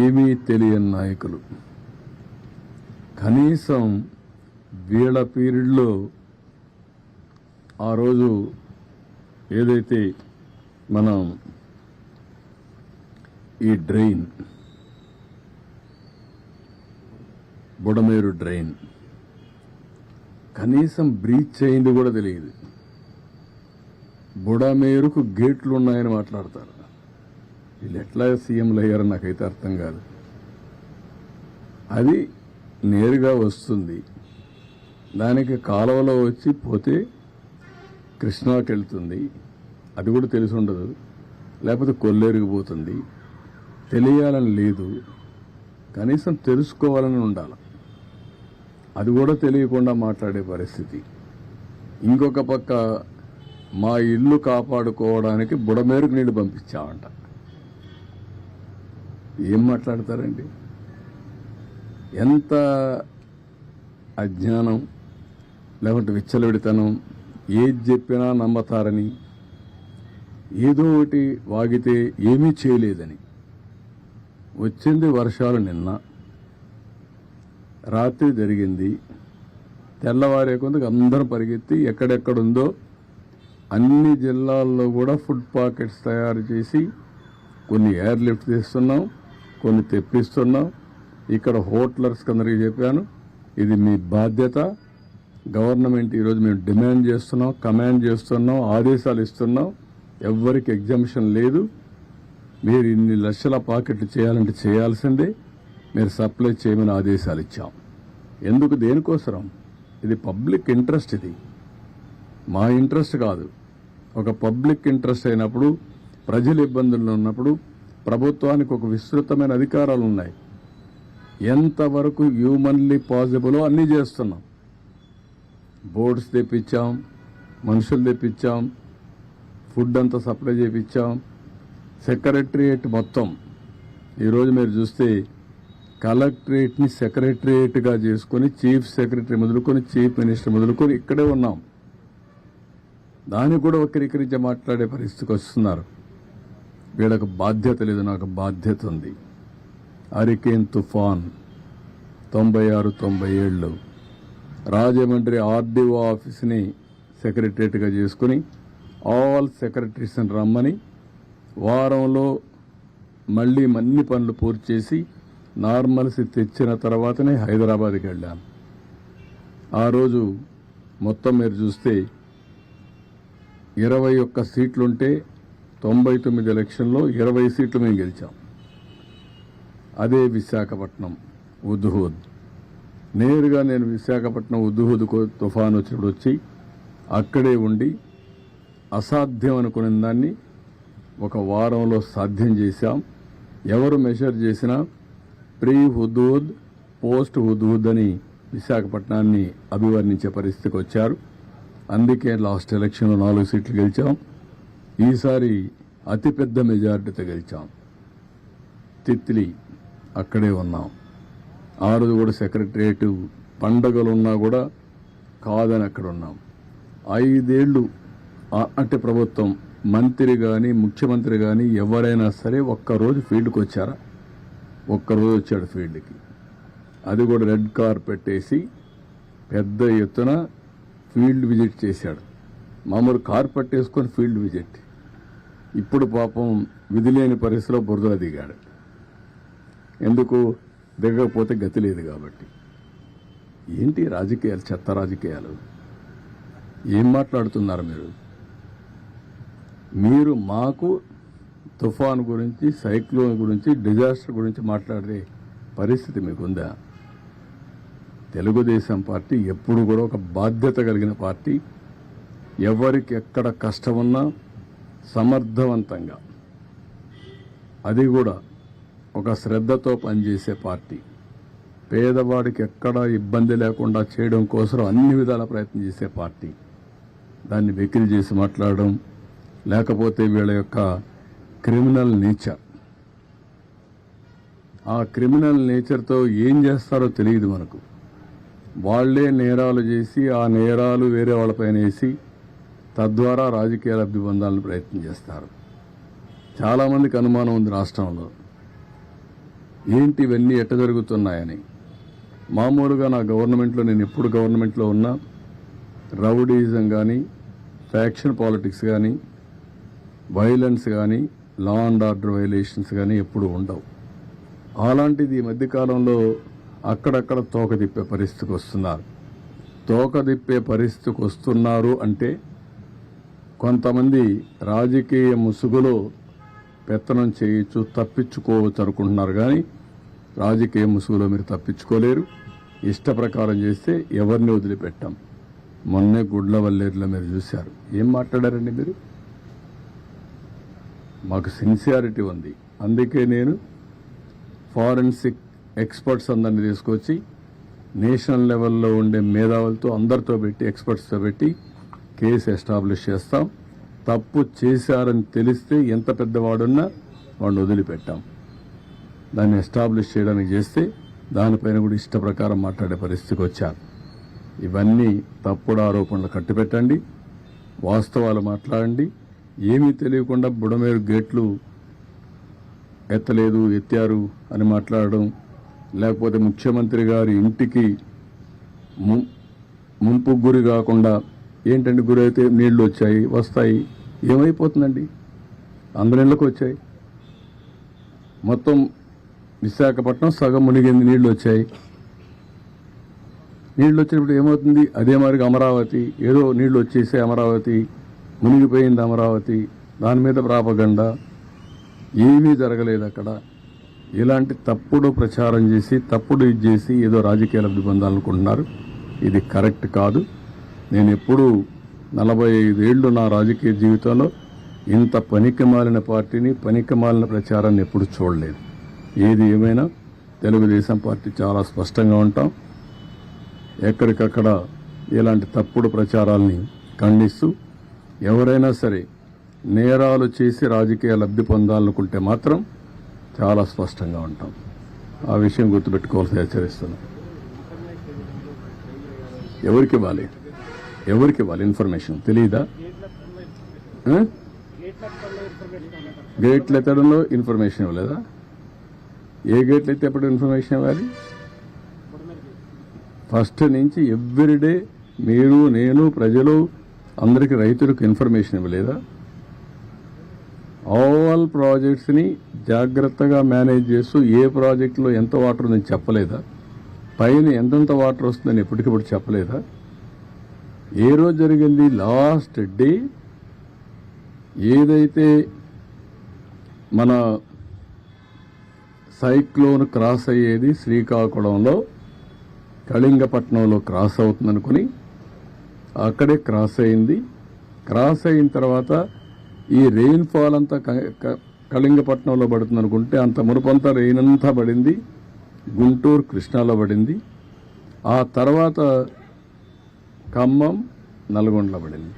ఏమీ తెలియని నాయకులు. కనీసం వీళ్ళ పీరియడ్లో ఆ రోజు ఏదైతే మనం ఈ డ్రైన్ బుడమేరు డ్రైన్ కనీసం బ్రీచ్ అయింది కూడా తెలియదు. బుడమేరుకు గేట్లు ఉన్నాయని మాట్లాడతారు. వీళ్ళు ఎట్లా సీఎంలు అయ్యారో నాకైతే అర్థం కాదు. అది నేరుగా వస్తుంది, దానికి కాలువలో వచ్చి పోతే కృష్ణాకి వెళ్తుంది, అది కూడా తెలిసి ఉండదు. లేకపోతే కొల్లేరుకు పోతుంది. తెలియాలని లేదు, కనీసం తెలుసుకోవాలని ఉండాలి. అది కూడా తెలియకుండా మాట్లాడే పరిస్థితి. ఇంకొక పక్క మా ఇల్లు కాపాడుకోవడానికి బుడమేరుకు నీళ్లు పంపించామంట. ఏం మాట్లాడతారండి? ఎంత అజ్ఞానం, లేకుంటే విచ్చలవిడితనం. ఏది చెప్పినా నమ్మతారని, ఏదో ఒకటి వాగితే ఏమీ చేయలేదని. వచ్చింది వర్షాలు నిన్న రాత్రి జరిగింది. తెల్లవారే కొందుకు అందరం పరిగెత్తి ఎక్కడెక్కడుందో అన్ని జిల్లాల్లో కూడా ఫుడ్ పాకెట్స్ తయారు చేసి కొన్ని ఎయిర్ లిఫ్ట్ తీస్తున్నాం, కొన్ని తెప్పిస్తున్నాం. ఇక్కడ హోటలర్స్ అందరికీ చెప్పాను, ఇది మీ బాధ్యత. గవర్నమెంట్ ఈరోజు మేము డిమాండ్ చేస్తున్నాం, కమాండ్ చేస్తున్నాం, ఆదేశాలు ఇస్తున్నాం. ఎవ్వరికి ఎగ్జామ్షన్ లేదు. మీరు ఇన్ని లక్షల పాకెట్లు చేయాలంటే చేయాల్సిందే. మీరు సప్లై చేయమని ఆదేశాలు ఇచ్చాం. ఎందుకు? దేనికోసరం? ఇది పబ్లిక్ ఇంట్రెస్ట్. ఇది మా ఇంట్రెస్ట్ కాదు. ఒక పబ్లిక్ ఇంట్రెస్ట్ అయినప్పుడు, ప్రజలు ఇబ్బందుల్లో ఉన్నప్పుడు ప్రభుత్వానికి ఒక విస్తృతమైన అధికారాలు ఉన్నాయి. ఎంతవరకు హ్యూమన్లీ పాసిబులో అన్నీ చేస్తున్నాం. బోర్డ్స్ తెప్పించాం, మనుషులు తెప్పించాం, ఫుడ్ అంతా సప్లై చేయించాం. సెక్రటరియేట్ మొత్తం ఈరోజు మీరు చూస్తే కలెక్టరేట్ని సెక్రటరియేట్గా చేసుకుని చీఫ్ సెక్రటరీ మొదలుకొని చీఫ్ మినిస్టర్ మొదలుకొని ఇక్కడే ఉన్నాం. దాన్ని కూడా వక్రీకరించి మాట్లాడే పరిస్థితికి వస్తున్నారు. వీళ్ళకు బాధ్యత లేదు, నాకు బాధ్యత ఉంది. హరికేన్ తుఫాన్ 96-97 రాజమండ్రి ఆర్డీఓ ఆఫీస్ని సెక్రటరేట్గా చేసుకుని ఆల్ సెక్రటరీస్ని రమ్మని వారంలో మళ్ళీ అన్ని పనులు పూర్తి చేసి నార్మల్సీ తెచ్చిన తర్వాతనే హైదరాబాద్కి వెళ్ళాను. ఆ రోజు మొత్తం మీరు చూస్తే 21 సీట్లుంటే 99 ఎలక్షన్లో 20 సీట్లు మేము గెలిచాం. అదే విశాఖపట్నం ఉద్హూద్. నేరుగా నేను విశాఖపట్నం ఉద్హూద్ తుఫాన్ వచ్చినప్పుడు వచ్చి అక్కడే ఉండి అసాధ్యం అనుకునే దాన్ని ఒక వారంలో సాధ్యం చేశాం. ఎవరు మెషర్ చేసినా ప్రీ హుదూద్, పోస్ట్ హుదూద్ అని విశాఖపట్నాన్ని అభివర్ణించే పరిస్థితికి వచ్చారు. అందుకే లాస్ట్ ఎలక్షన్లో 4 సీట్లు గెలిచాం. ఈసారి అతిపెద్ద మెజారిటీతో గెలిచాం. తిత్లీ అక్కడే ఉన్నాం. ఆ రోజు కూడా సెక్రటరియట్ పండగలున్నా కూడా కాదని అక్కడ ఉన్నాం. 5 ఏళ్లు అంటే ప్రభుత్వం మంత్రి కానీ ముఖ్యమంత్రి కానీ ఎవరైనా సరే ఒక్కరోజు ఫీల్డ్కి వచ్చారా? ఒక్కరోజు వచ్చాడు ఫీల్డ్కి. అది కూడా రెడ్ కార్పెట్ వేసి పెద్ద ఎత్తున ఫీల్డ్ విజిట్ చేశాడు. మామూలు కార్పెట్ వేసుకొని ఫీల్డ్ విజిట్. ఇప్పుడు పాపం విధిలేని పరిస్థితిలో బురదలో దిగాడు. ఎందుకు? దిగకపోతే గతి లేదు కాబట్టి. ఏంటి రాజకీయాలు, చెత్త రాజకీయాలు? ఏం మాట్లాడుతున్నారు మీరు? మీరు మాకు తుఫాన్ గురించి, సైక్లోన్ గురించి, డిజాస్టర్ గురించి మాట్లాడే పరిస్థితి మీకుందా? తెలుగుదేశం పార్టీ ఎప్పుడు కూడా ఒక బాధ్యత కలిగిన పార్టీ. ఎవరికి ఎక్కడ కష్టమున్నా సమర్థవంతంగా, అది కూడా ఒక శ్రద్ధతో పనిచేసే పార్టీ. పేదవాడికి ఎక్కడ ఇబ్బంది లేకుండా చేయడం కోసం అన్ని విధాల ప్రయత్నం చేసే పార్టీ. దాన్ని వెకిలి చేసి మాట్లాడడం, లేకపోతే వీళ్ళ యొక్క క్రిమినల్ నేచర్, ఆ క్రిమినల్ నేచర్తో ఏం చేస్తారో తెలియదు మనకు. వాళ్లే నేరాలు చేసి ఆ నేరాలు వేరే వాళ్ళపైన వేసి తద్వారా రాజకీయ లబ్ధి పొందాలని ప్రయత్నం చేస్తారు. చాలామందికి అనుమానం ఉంది రాష్ట్రంలో. ఏంటి ఇవన్నీ ఎట్ట జరుగుతున్నాయని. మామూలుగా నా గవర్నమెంట్లో, నేను ఎప్పుడు గవర్నమెంట్లో ఉన్నా, రౌడీజం కానీ, ఫ్యాక్షన్ పాలిటిక్స్ కానీ, వైలెన్స్ కానీ, లా అండ్ ఆర్డర్ వైలేషన్స్ కానీ ఎప్పుడు ఉండవు. అలాంటిది ఈ మధ్యకాలంలో అక్కడక్కడ తోక తిప్పే పరిస్థితికి వస్తున్నారు. తోక తిప్పే పరిస్థితికి వస్తున్నారు అంటే కొంతమంది రాజకీయ ముసుగులో పెత్తనం చేయొచ్చు, తప్పించుకోవచ్చు అనుకుంటున్నారు. కానీ రాజకీయ ముసుగులో మీరు తప్పించుకోలేరు. ఇష్ట ప్రకారం చేస్తే ఎవరిని వదిలిపెట్టాం. మొన్నే గుడ్లవల్లేరులో మీరు చూశారు. ఏం మాట్లాడారండి మీరు? మాకు సిన్సియారిటీ ఉంది. అందుకే నేను ఫారెన్సిక్ ఎక్స్పర్ట్స్ అందరినీ తీసుకొచ్చి నేషనల్ లెవెల్లో ఉండే మేధావులతో అందరితో పెట్టి, ఎక్స్పర్ట్స్తో పెట్టి కేసు ఎస్టాబ్లిష్ చేస్తాం. తప్పు చేశారని తెలిస్తే ఎంత పెద్దవాడున్నా వాడిని వదిలిపెట్టాం. దాన్ని ఎస్టాబ్లిష్ చేయడానికి చేస్తే దానిపైన కూడా ఇష్ట ప్రకారం మాట్లాడే పరిస్థితికి వచ్చారు. ఇవన్నీ తప్పుడు ఆరోపణలు కట్టిపెట్టండి, వాస్తవాలు మాట్లాడండి. ఏమీ తెలియకుండా బుడమేరు గేట్లు ఎత్తలేదు, ఎత్తారు అని మాట్లాడడం, లేకపోతే ముఖ్యమంత్రి గారి ఇంటికి ముంపు గురి కాకుండా, ఏంటంటే గురి అయితే నీళ్లు వచ్చాయి, వస్తాయి, ఏమైపోతుందండి? అందరి ఇళ్ళకి వచ్చాయి. మొత్తం విశాఖపట్నం సగం మునిగింది, నీళ్లు వచ్చాయి. నీళ్లు వచ్చినప్పుడు ఏమవుతుంది? అదే మరిగా అమరావతి, ఏదో నీళ్లు వచ్చేసే అమరావతి మునిగిపోయింది, అమరావతి దాని మీద ప్రాపగండా. ఏమీ జరగలేదు అక్కడ. ఇలాంటి తప్పుడు ప్రచారం చేసి, తప్పుడు ఇది చేసి ఏదో రాజకీయ లబ్ధి పొందాలనుకుంటున్నారు. ఇది కరెక్ట్ కాదు. నేను ఎప్పుడూ 45 ఏళ్లు నా రాజకీయ జీవితంలో ఇంత పనికిమాలిన పార్టీని, పనికిమాలిన ప్రచారాన్ని ఎప్పుడు చూడలేదు. ఏది ఏమైనా తెలుగుదేశం పార్టీ చాలా స్పష్టంగా ఉంటాం. ఎక్కడికక్కడ ఇలాంటి తప్పుడు ప్రచారాల్ని ఖండిస్తూ, ఎవరైనా సరే నేరాలు చేసి రాజకీయ లబ్ధి పొందాలనుకుంటే మాత్రం చాలా స్పష్టంగా ఉంటాం. ఆ విషయం గుర్తుపెట్టుకోవాల్సి హెచ్చరిస్తున్నాం. ఎవరికి ఇవ్వాలి, ఎవరికి ఇవ్వాలి ఇన్ఫర్మేషన్ తెలియదా? గేట్లు ఎత్తడంలో ఇన్ఫర్మేషన్ ఇవ్వలేదా? ఏ గేట్లు అయితే ఎప్పుడు ఇన్ఫర్మేషన్ ఇవ్వాలి? ఫస్ట్ నుంచి ఎవ్రీడే మీరు, నేను, ప్రజలు అందరికీ, రైతులకు ఇన్ఫర్మేషన్ ఇవ్వలేదా? ఆల్ ప్రాజెక్ట్స్ని జాగ్రత్తగా మేనేజ్ చేస్తూ ఏ ప్రాజెక్టులో ఎంత వాటర్ ఉందని చెప్పలేదా? పైన ఎంతెంత వాటర్ వస్తుందని ఎప్పటికప్పుడు చెప్పలేదా? ఏ రోజు జరిగింది? లాస్ట్ డే ఏదైతే మన సైక్లోన్ క్రాస్ అయ్యేది శ్రీకాకుళంలో, కళింగపట్నంలో క్రాస్ అవుతుందనుకుని అక్కడే క్రాస్ అయింది. క్రాస్ అయిన తర్వాత ఈ రెయిన్ఫాల్ అంతా కళింగపట్నంలో పడుతుంది అనుకుంటే, అంత మునుపంతా రెయిన్ అంతా పడింది గుంటూరు, కృష్ణాలో పడింది. ఆ తర్వాత ఖమ్మం, నల్గొండలో పడింది.